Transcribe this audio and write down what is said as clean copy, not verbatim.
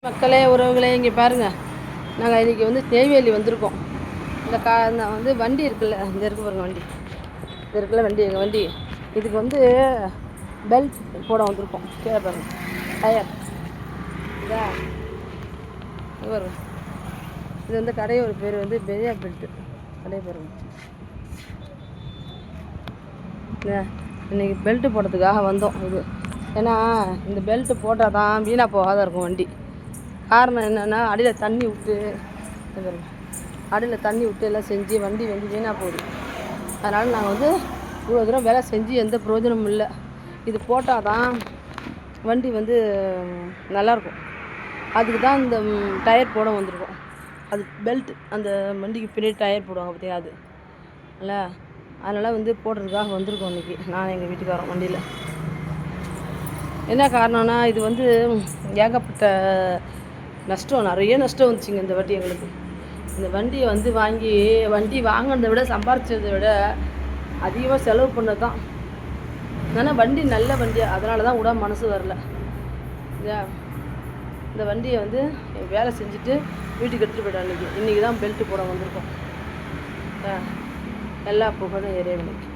மக்களே, உறவுகளே, இங்கே பாருங்கள். நாங்கள் இன்றைக்கி வந்து நெய்வேலி வந்திருக்கோம். இந்த வந்து வண்டி இருக்குல்ல, இந்த இருக்கு பாருங்கள் வண்டி, இது இருக்குல்ல வண்டி, எங்கள் வண்டி. இதுக்கு வந்து பெல்ட் போட வந்திருக்கோம். கீழே பாருங்கள், டயர் இதா பாருங்க. இது வந்து கடையோட பேர் வந்து பெரியா பெல்ட்டு கடையை பாருங்கள். இன்றைக்கி பெல்ட்டு போடுறதுக்காக வந்தோம். இது ஏன்னா இந்த பெல்ட்டு போட்டால் தான் வீணாக போகாத இருக்கும் வண்டி. காரணம் என்னென்னா, அடியில் தண்ணி விட்டு எல்லாம் செஞ்சு வண்டி வந்து வீணாக போகுது. அதனால் நாங்கள் வந்து இவ்வளோ தூரம் வேலை செஞ்சு எந்த பிரயோஜனமும் இல்லை. இது போட்டால் தான் வண்டி வந்து நல்லாயிருக்கும். அதுக்கு தான் இந்த டயர் போட வந்திருக்கோம். அது பெல்ட், அந்த வண்டிக்கு பின்னாடி டயர் போடுவாங்க பார்த்தியா, அது இல்லை. அதனால் வந்து போடுறதுக்காக வந்திருக்கோம் இன்றைக்கி நான் எங்கள் வீட்டுக்காரோம் வண்டியில். என்ன காரணம்னா, இது வந்து ஏகப்பட்ட நஷ்டம், நிறைய நஷ்டம் வந்துச்சுங்க இந்த வண்டி எங்களுக்கு. இந்த வண்டியை வந்து வண்டி வாங்கினதை விட சம்பாரிச்சதை விட அதிகமாக செலவு பண்ணது தான். ஆனால் வண்டி நல்ல வண்டியாக, அதனால தான் விட மனசு வரல. இந்த வண்டியை வந்து வேலை செஞ்சுட்டு வீட்டுக்கு எடுத்துகிட்டு போய்ட்டேன். இன்றைக்கி தான் பெல்ட்டு போட வந்திருக்கோம். எல்லா புகழும் இறைவனுக்கு.